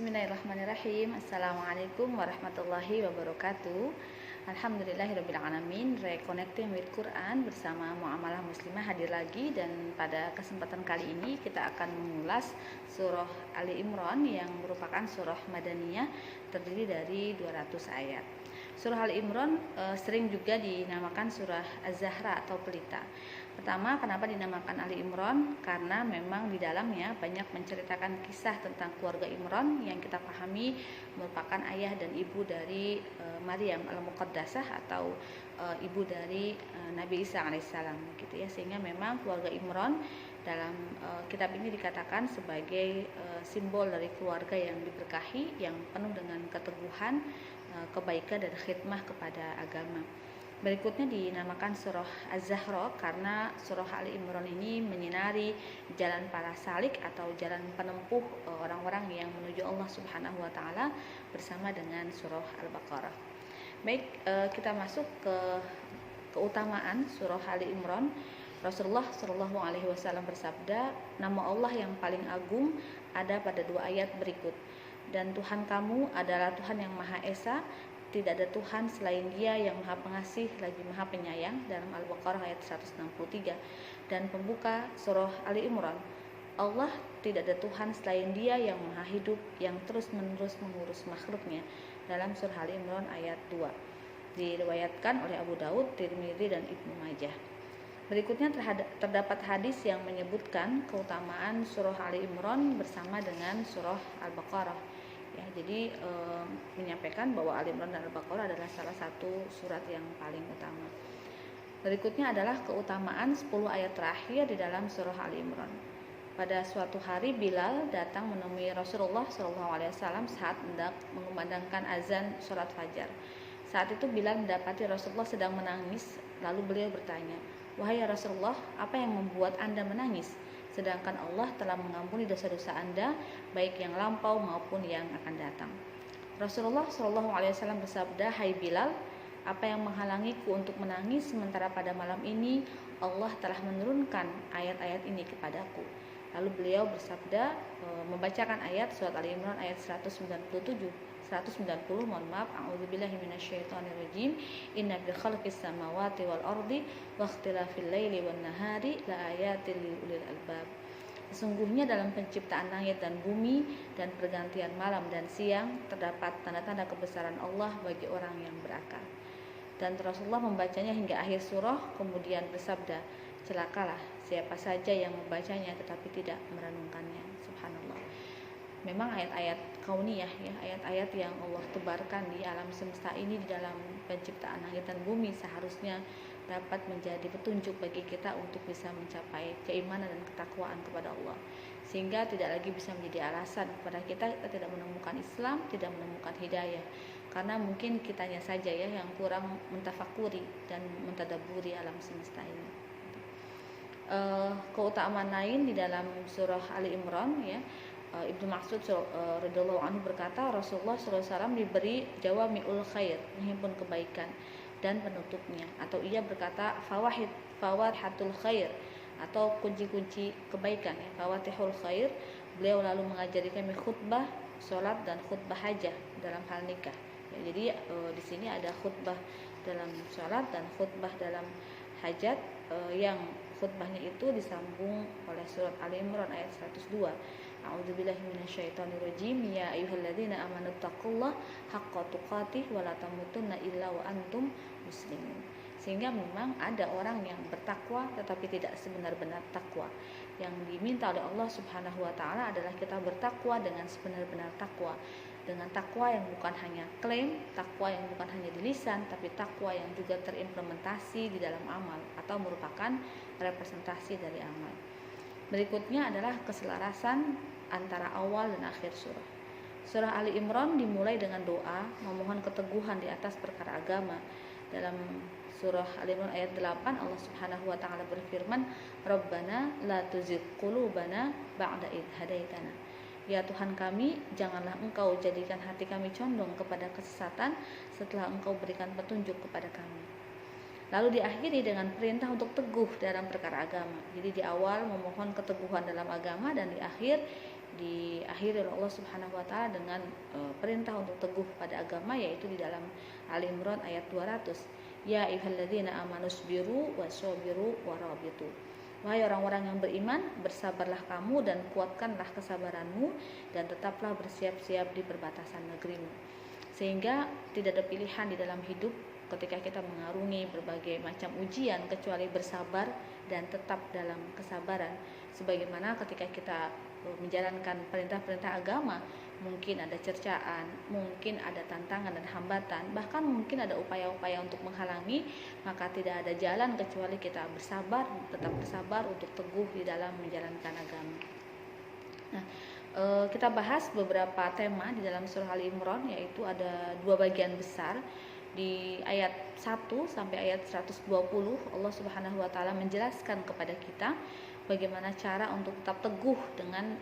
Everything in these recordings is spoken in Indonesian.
Bismillahirrahmanirrahim. Assalamualaikum warahmatullahi wabarakatuh. Alhamdulillahirrabbilalamin. Reconnecting with Quran bersama Muamalah Muslimah hadir lagi, dan pada kesempatan kali ini kita akan mengulas surah Ali Imran yang merupakan surah Madaniyah terdiri dari 200 ayat. Surah Ali Imran sering juga dinamakan surah Az-Zahra atau pelita. Pertama, kenapa dinamakan Ali Imran? Karena memang di dalamnya banyak menceritakan kisah tentang keluarga Imran yang kita pahami merupakan ayah dan ibu dari Maryam al-Muqaddasah atau ibu dari Nabi Isa alaihissalam gitu ya. Sehingga memang keluarga Imran dalam kitab ini dikatakan sebagai simbol dari keluarga yang diberkahi, yang penuh dengan keteguhan, kebaikan dan khidmah kepada agama. Berikutnya dinamakan surah Az-Zahra karena surah Ali Imran ini menyinari jalan para salik atau jalan penempuh orang-orang yang menuju Allah Subhanahu wa taala bersama dengan surah Al-Baqarah. Baik, kita masuk ke keutamaan surah Ali Imran. Rasulullah Shallallahu alaihi wasallam bersabda, nama Allah yang paling agung ada pada 2 ayat berikut. Dan Tuhan kamu adalah Tuhan yang Maha Esa, tidak ada Tuhan selain Dia yang Maha Pengasih lagi Maha Penyayang, dalam Al-Baqarah ayat 163. Dan pembuka surah Ali Imran, Allah tidak ada Tuhan selain Dia yang Maha Hidup, yang terus-menerus mengurus makhluknya, dalam surah Ali Imran ayat 2. Diriwayatkan oleh Abu Daud, Tirmidzi dan Ibnu Majah. Berikutnya terdapat hadis yang menyebutkan keutamaan surah Ali Imran bersama dengan surah Al-Baqarah. Ya, jadi menyampaikan bahwa Ali Imran dan Al-Baqarah adalah salah satu surat yang paling utama. Berikutnya adalah keutamaan 10 ayat terakhir di dalam surah Ali Imran. Pada suatu hari Bilal datang menemui Rasulullah SAW saat hendak mengumandangkan azan sholat fajar. Saat itu Bilal mendapati Rasulullah sedang menangis, lalu beliau bertanya, "Wahai Rasulullah, apa yang membuat Anda menangis? Sedangkan Allah telah mengampuni dosa-dosa Anda, baik yang lampau maupun yang akan datang." Rasulullah SAW bersabda, "Hai Bilal, apa yang menghalangiku untuk menangis sementara pada malam ini Allah telah menurunkan ayat-ayat ini kepadaku?" Lalu beliau bersabda, membacakan ayat surat Ali Imran ayat 190, mohon maaf, a'udzubillahi minasyaitonirrajim. Inna fil khalqis samawati wal ardi wa ikhtilafil laili wan nahari laayatil lil ulil albab. Sesungguhnya dalam penciptaan langit dan bumi dan pergantian malam dan siang terdapat tanda-tanda kebesaran Allah bagi orang yang berakal. Dan Rasulullah membacanya hingga akhir surah, kemudian bersabda, celakalah siapa saja yang membacanya tetapi tidak merenungkannya. Subhanallah. Memang ayat-ayat kauniyah ya, ayat-ayat yang Allah tebarkan di alam semesta ini, di dalam penciptaan langit dan bumi, seharusnya dapat menjadi petunjuk bagi kita untuk bisa mencapai keimanan dan ketakwaan kepada Allah, sehingga tidak lagi bisa menjadi alasan kepada kita tidak menemukan Islam, tidak menemukan hidayah, karena mungkin kitanya saja ya yang kurang mentafakuri dan mentadaburi alam semesta ini. Keutamaan lain di dalam surah Ali Imran ya, Ibnu Mas'ud radhiyallahu anhu berkata, Rasulullah SAW diberi jawami'ul khair, menghimpun kebaikan dan penutupnya, atau ia berkata fawatihatul khair, atau kunci-kunci kebaikan ya, fawatihul khair. Beliau lalu mengajari kami khutbah, sholat dan khutbah hajah dalam hal nikah. Ya, jadi di sini ada khutbah dalam sholat dan khutbah dalam hajat, yang khutbahnya itu disambung oleh surat Ali Imran ayat 102. A'udzubillahi minasyaitonirrajim. Ya ayyuhalladzina amanu taqullaha haqqa tuqatih wa la tamutunna illa wa antum muslimun. Sehingga memang ada orang yang bertakwa tetapi tidak sebenar-benar takwa. Yang diminta oleh Allah Subhanahu wa taala adalah kita bertakwa dengan sebenar-benar takwa, dengan takwa yang bukan hanya klaim, takwa yang bukan hanya di lisan, tapi takwa yang juga terimplementasi di dalam amal atau merupakan representasi dari amal. Berikutnya adalah keselarasan antara awal dan akhir surah. Surah Ali Imran dimulai dengan doa memohon keteguhan di atas perkara agama. Dalam surah Ali Imran ayat 8 Allah Subhanahu wa taala berfirman, "Rabbana la tuzigh qulubana ba'da idh hadaitana." Ya Tuhan kami, janganlah Engkau jadikan hati kami condong kepada kesesatan setelah Engkau berikan petunjuk kepada kami. Lalu diakhiri dengan perintah untuk teguh dalam perkara agama. Jadi di awal memohon keteguhan dalam agama, dan di akhir diakhiri oleh Allah Subhanahu wa taala dengan perintah untuk teguh pada agama, yaitu di dalam Ali Imran ayat 200. Ya ayyuhalladzina amanusbiru wasabiru warabitu. Wahai orang-orang yang beriman, bersabarlah kamu dan kuatkanlah kesabaranmu dan tetaplah bersiap-siap di perbatasan negerimu. Sehingga tidak ada pilihan di dalam hidup ketika kita mengarungi berbagai macam ujian kecuali bersabar dan tetap dalam kesabaran. Sebagaimana ketika kita menjalankan perintah-perintah agama, mungkin ada cercaan, mungkin ada tantangan dan hambatan, bahkan mungkin ada upaya-upaya untuk menghalangi, maka tidak ada jalan kecuali kita bersabar, tetap bersabar untuk teguh di dalam menjalankan agama. Nah, kita bahas beberapa tema di dalam surah Ali Imran, yaitu ada 2 bagian besar. Di ayat 1 sampai ayat 120 Allah Subhanahu wa taala menjelaskan kepada kita bagaimana cara untuk tetap teguh dengan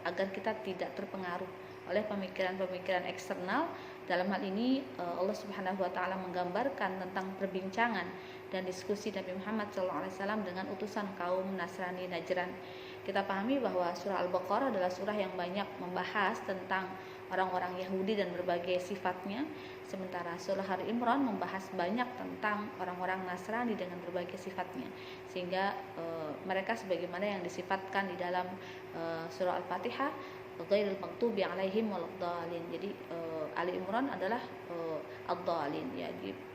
agar kita tidak terpengaruh oleh pemikiran-pemikiran eksternal. Dalam hal ini Allah Subhanahu wa taala menggambarkan tentang perbincangan dan diskusi Nabi Muhammad SAW dengan utusan kaum Nasrani Najran. Kita pahami bahwa surah Al-Baqarah adalah surah yang banyak membahas tentang orang-orang Yahudi dan berbagai sifatnya, sementara surah Ali Imran membahas banyak tentang orang-orang Nasrani dengan berbagai sifatnya, sehingga mereka sebagaimana yang disifatkan di dalam surah Al-Fatihah, ghairil maghdubi 'alaihim waladdallin. Jadi Ali Imran adalah ad-dallin, ya,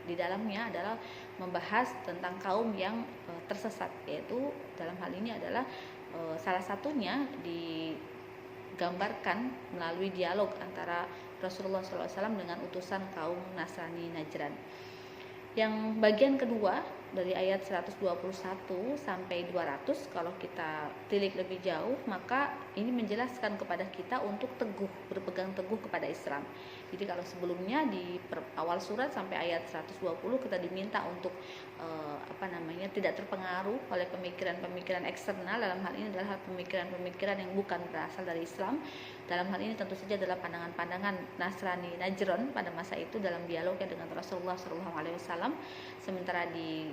di dalamnya adalah membahas tentang kaum yang tersesat, yaitu dalam hal ini adalah salah satunya digambarkan melalui dialog antara Rasulullah SAW dengan utusan kaum Nasrani Najran. Yang bagian kedua dari ayat 121 sampai 200, kalau kita tilik lebih jauh, maka ini menjelaskan kepada kita untuk teguh, berpegang teguh kepada Islam. Jadi kalau sebelumnya di awal surat sampai ayat 120 kita diminta untuk tidak terpengaruh oleh pemikiran-pemikiran eksternal. Dalam hal ini adalah pemikiran-pemikiran yang bukan berasal dari Islam. Dalam hal ini tentu saja adalah pandangan-pandangan Nasrani Najran pada masa itu dalam dialognya dengan Rasulullah SAW. Sementara di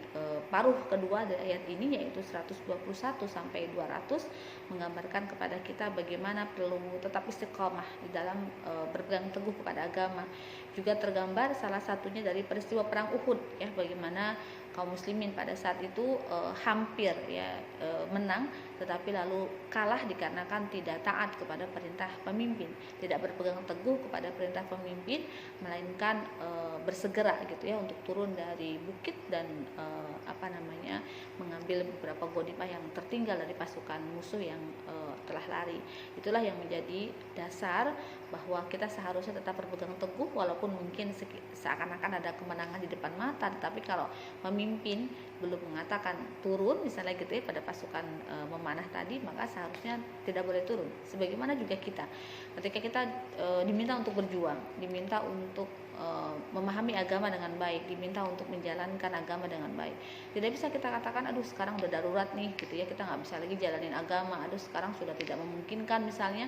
paruh kedua dari ayat ini, yaitu 121 sampai 200, menggambarkan kepada kita bagaimana perlu tetap istiqomah di dalam berpegang teguh kepada agama. Juga tergambar salah satunya dari peristiwa perang Uhud, ya, bagaimana kaum muslimin pada saat itu hampir menang, tetapi lalu kalah dikarenakan tidak taat kepada perintah pemimpin, tidak berpegang teguh kepada perintah pemimpin, melainkan bersegera gitu ya untuk turun dari bukit dan mengambil beberapa ghanimah yang tertinggal dari pasukan musuh yang telah lari. Itulah yang menjadi dasar bahwa kita seharusnya tetap berpegang teguh walaupun mungkin seakan-akan ada kemenangan di depan mata, tetapi kalau pemimpin belum mengatakan turun misalnya gitu ya pada pasukan memanah tadi, maka seharusnya tidak boleh turun. Sebagaimana juga kita ketika kita diminta untuk berjuang, diminta untuk memahami agama dengan baik, diminta untuk menjalankan agama dengan baik. Tidak bisa kita katakan aduh sekarang udah darurat nih gitu ya, kita nggak bisa lagi jalanin agama, aduh sekarang sudah tidak memungkinkan, misalnya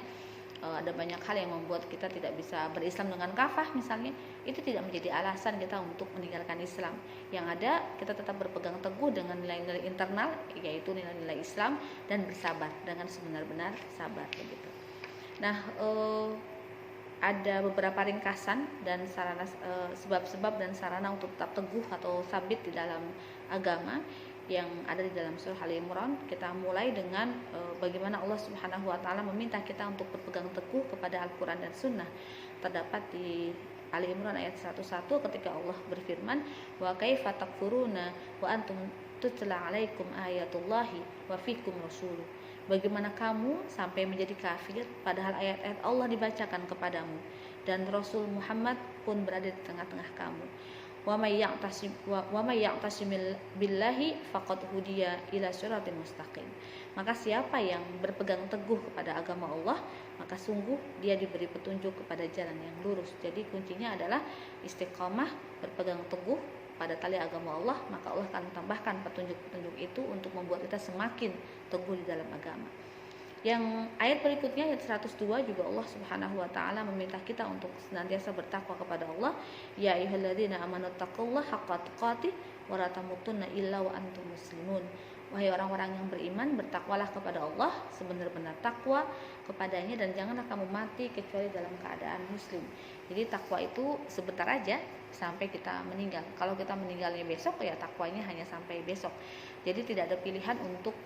ada banyak hal yang membuat kita tidak bisa berislam dengan kafah misalnya. Itu tidak menjadi alasan kita untuk meninggalkan Islam. Yang ada kita tetap berpegang teguh dengan nilai-nilai internal, yaitu nilai-nilai Islam, dan bersabar dengan sebenar-benar sabar begitu. Nah, ada beberapa ringkasan dan sarana sebab-sebab dan sarana untuk tetap teguh atau sabit di dalam agama yang ada di dalam surah Ali Imran. Kita mulai dengan bagaimana Allah Subhanahu wa taala meminta kita untuk berpegang teguh kepada Al-Qur'an dan Sunnah. Terdapat di Ali Imran ayat 101 ketika Allah berfirman, wa kaifa takfuruna wa antum tutla alaikum ayatullahi wa fikum rasuluh. Bagaimana kamu sampai menjadi kafir padahal ayat-ayat Allah dibacakan kepadamu dan Rasul Muhammad pun berada di tengah-tengah kamu. Wa may ya'tasim billahi faqad hudiya ila siratal mustaqim. Maka siapa yang berpegang teguh kepada agama Allah, maka sungguh dia diberi petunjuk kepada jalan yang lurus. Jadi kuncinya adalah istiqamah, berpegang teguh pada tali agama Allah, maka Allah akan tambahkan petunjuk-petunjuk itu untuk membuat kita semakin teguh di dalam agama. Yang ayat berikutnya ayat 102 juga Allah Subhanahu wa taala meminta kita untuk senantiasa bertakwa kepada Allah. Ya ayyuhalladzina amanu taqullaha haqqa tuqatih wa la tamutunna illa wa antum muslimun. Wahai orang-orang yang beriman, bertakwalah kepada Allah sebenar-benar takwa kepadanya, dan janganlah kamu mati kecuali dalam keadaan muslim. Jadi takwa itu sebentar aja sampai kita meninggal. Kalau kita meninggalnya besok, ya takwanya hanya sampai besok. Jadi tidak ada pilihan untuk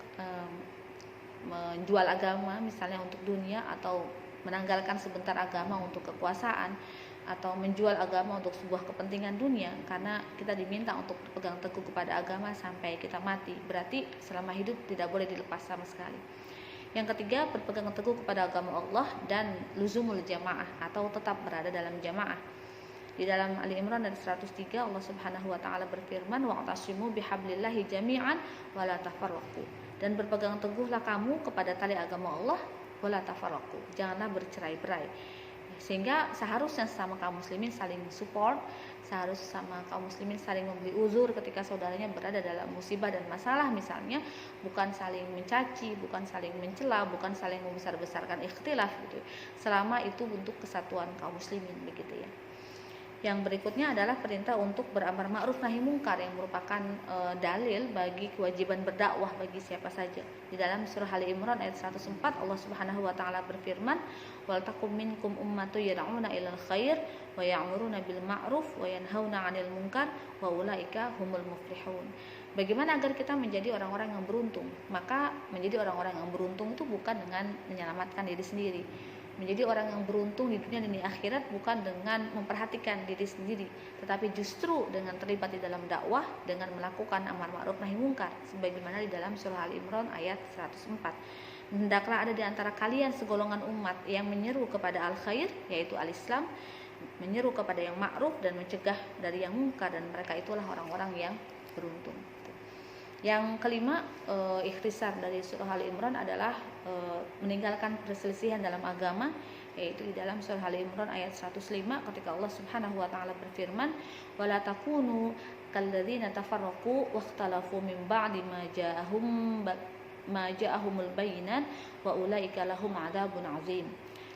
menjual agama misalnya untuk dunia, atau menanggalkan sebentar agama untuk kekuasaan, atau menjual agama untuk sebuah kepentingan dunia, karena kita diminta untuk berpegang teguh kepada agama sampai kita mati. Berarti selama hidup tidak boleh dilepas sama sekali. Yang ketiga, berpegang teguh kepada agama Allah dan luzumul jamaah, atau tetap berada dalam jamaah. Di dalam Ali Imran ayat 103 Allah Subhanahu wa taala berfirman, wa'tasimu bihablillahi jami'an wa la tafarraqu. Dan berpegang teguhlah kamu kepada tali agama Allah, wa la tafarraqu. Janganlah bercerai-berai. Sehingga seharusnya sama kaum muslimin saling support, seharusnya sama kaum muslimin saling memberi uzur ketika saudaranya berada dalam musibah dan masalah misalnya, bukan saling mencaci, bukan saling mencela, bukan saling membesar-besarkan ikhtilaf gitu. Selama itu untuk kesatuan kaum muslimin begitu ya. Yang berikutnya adalah perintah untuk beramar ma'ruf nahi mungkar, yang merupakan dalil bagi kewajiban berdakwah bagi siapa saja. Di dalam surah Ali Imran ayat 104 Allah Subhanahu wa taala berfirman, wal takum minkum ummatu yad'una ilal khair wa ya'muruna bil ma'ruf wa yanhauna 'anil munkar wa ulaika humul muflihun. Bagaimana agar kita menjadi orang-orang yang beruntung? Maka menjadi orang-orang yang beruntung itu bukan dengan menyelamatkan diri sendiri. Menjadi orang yang beruntung di dunia dan di akhirat bukan dengan memperhatikan diri sendiri, tetapi justru dengan terlibat di dalam dakwah, dengan melakukan amar ma'ruf nahi mungkar, sebagaimana di dalam surah Al-Imran ayat 104. Hendaklah ada di antara kalian segolongan umat yang menyeru kepada al-khair, yaitu al-Islam, menyeru kepada yang ma'ruf dan mencegah dari yang mungkar, dan mereka itulah orang-orang yang beruntung. Yang kelima, ikhtisar dari surah Ali Imran adalah meninggalkan perselisihan dalam agama, yaitu di dalam surah Ali Imran ayat 105 ketika Allah Subhanahu wa taala berfirman, wala takunu kalladzina tafarraqu wakhtalafu min ba'di ma ja'ahumul bayyinat wa ulaika lahum 'adzabun 'adzim.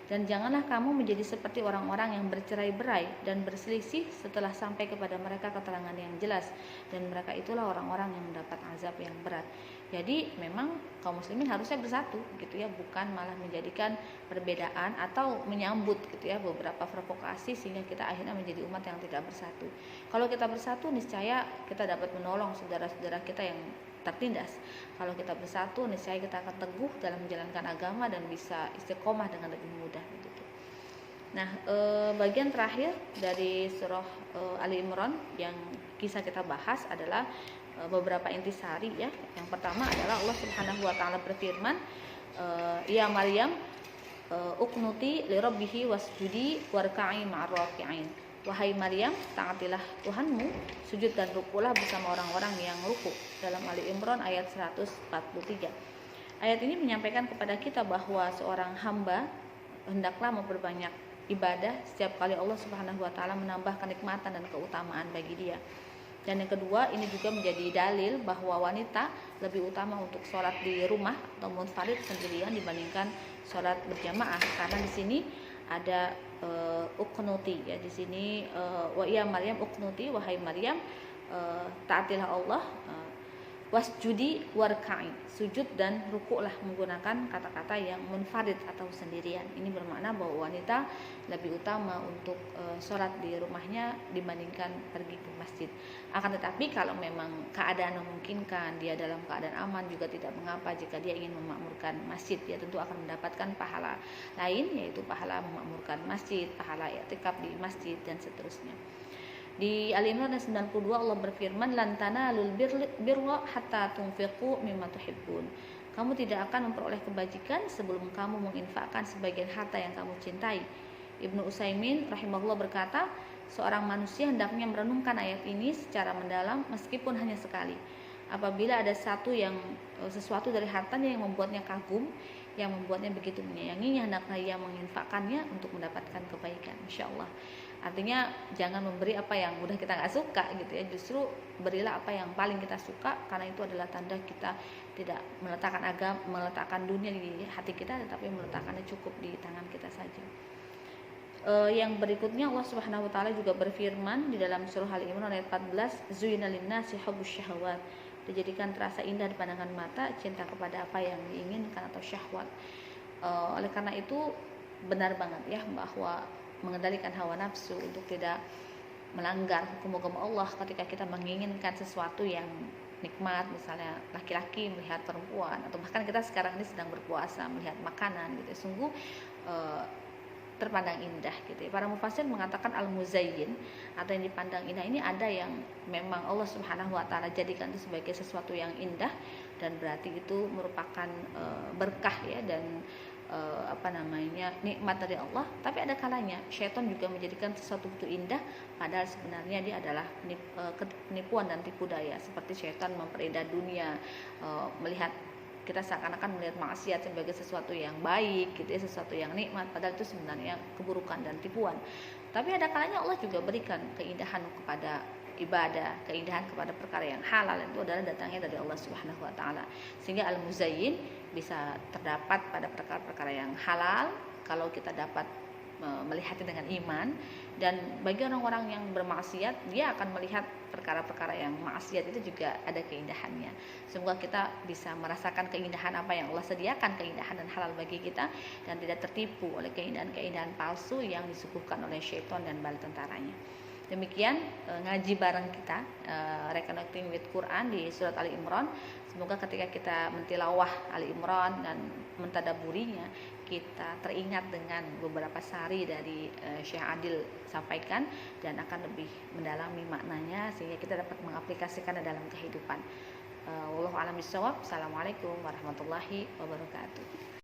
Dan janganlah kamu menjadi seperti orang-orang yang bercerai-berai dan berselisih setelah sampai kepada mereka keterangan yang jelas, dan mereka itulah orang-orang yang mendapat azab yang berat. Jadi memang kaum muslimin harusnya bersatu gitu ya, bukan malah menjadikan perbedaan atau menyambut gitu ya beberapa provokasi sehingga kita akhirnya menjadi umat yang tidak bersatu. Kalau kita bersatu, niscaya kita dapat menolong saudara-saudara kita yang tertindas. Kalau kita bersatu, niscaya kita akan teguh dalam menjalankan agama dan bisa istiqomah dengan lebih mudah gitu. Nah, bagian terakhir dari surah Ali Imran yang kisah kita bahas adalah beberapa intisari ya. Yang pertama adalah Allah Subhanahu wa taala berfirman, ya Maryam, uqnuti li rabbihi wasjudi warka'i ma'ar raki'in. Wahai Maryam, taatilah Tuhanmu, sujud dan rukulah bersama orang-orang yang ruku. Dalam Ali Imran ayat 143. Ayat ini menyampaikan kepada kita bahwa seorang hamba hendaklah memperbanyak ibadah setiap kali Allah Subhanahu wa taala menambah kenikmatan dan keutamaan bagi dia. Dan yang kedua, ini juga menjadi dalil bahwa wanita lebih utama untuk sholat di rumah atau munfarid sendirian dibandingkan sholat berjamaah, karena di sini ada uqnuti ya, di sini wa ya Maryam uqnuti, wahai Maryam taatilah Allah, wasjudi warka'i, sujud dan rukuklah, menggunakan kata-kata yang munfarid atau sendirian. Ini bermakna bahwa wanita lebih utama untuk sholat di rumahnya dibandingkan pergi ke masjid. Akan tetapi kalau memang keadaan memungkinkan, dia dalam keadaan aman, juga tidak mengapa jika dia ingin memakmurkan masjid. Dia tentu akan mendapatkan pahala lain, yaitu pahala memakmurkan masjid, pahala i'tikaf di masjid, dan seterusnya. Di Al-Imran 92 Allah berfirman, lan tanalul birra hatta tunfiqu mimma tuhibbun. Kamu tidak akan memperoleh kebajikan sebelum kamu menginfakkan sebagian harta yang kamu cintai. Ibnu Utsaimin rahimahullah berkata, seorang manusia hendaknya merenungkan ayat ini secara mendalam meskipun hanya sekali. Apabila ada sesuatu dari hartanya yang membuatnya kagum, yang membuatnya begitu menyayanginya, hendaknya ia menginfakkannya untuk mendapatkan kebaikan, insyaallah. Artinya jangan memberi apa yang udah kita nggak suka gitu ya, justru berilah apa yang paling kita suka, karena itu adalah tanda kita tidak meletakkan dunia di hati kita, tetapi meletakkannya cukup di tangan kita saja. Yang berikutnya Allah Subhanahu wa taala juga berfirman di dalam surah Al-Imran ayat 14, zuyyina lin-nasi hubbus syahawat, dijadikan terasa indah di pandangan mata, cinta kepada apa yang diinginkan atau syahwat. Oleh karena itu benar banget ya bahwa mengendalikan hawa nafsu untuk tidak melanggar hukum-hukum Allah ketika kita menginginkan sesuatu yang nikmat, misalnya laki-laki melihat perempuan, atau bahkan kita sekarang ini sedang berpuasa melihat makanan gitu, sungguh terpandang indah gitu ya. Para mufassir mengatakan al-muzayyin atau yang dipandang indah ini ada yang memang Allah Subhanahu wa taala jadikan itu sebagai sesuatu yang indah, dan berarti itu merupakan berkah ya, dan nikmat dari Allah. Tapi ada kalanya syaitan juga menjadikan sesuatu itu indah, padahal sebenarnya dia adalah penipuan dan tipu daya. Seperti syaitan memperindah dunia, melihat kita seakan-akan melihat maksiat sebagai sesuatu yang baik gitu ya, sesuatu yang nikmat, padahal itu sebenarnya keburukan dan tipuan. Tapi ada kalanya Allah juga berikan keindahan kepada ibadah, keindahan kepada perkara yang halal, itu adalah datangnya dari Allah Subhanahu wa taala. Sehingga al-muzayyin bisa terdapat pada perkara-perkara yang halal kalau kita dapat melihatnya dengan iman, dan bagi orang-orang yang bermaksiat dia akan melihat perkara-perkara yang maksiat itu juga ada keindahannya. Semoga kita bisa merasakan keindahan apa yang Allah sediakan, keindahan dan halal bagi kita, dan tidak tertipu oleh keindahan-keindahan palsu yang disuguhkan oleh syaitan dan bala tentaranya. Demikian ngaji bareng kita, Reconnecting with Quran di surat Ali Imran. Semoga ketika kita mentilawah Ali Imran dan mentadaburinya, kita teringat dengan beberapa sari dari Syekh Adil sampaikan, dan akan lebih mendalami maknanya sehingga kita dapat mengaplikasikannya dalam kehidupan. Wallahu a'lam bishawab. Assalamualaikum warahmatullahi wabarakatuh.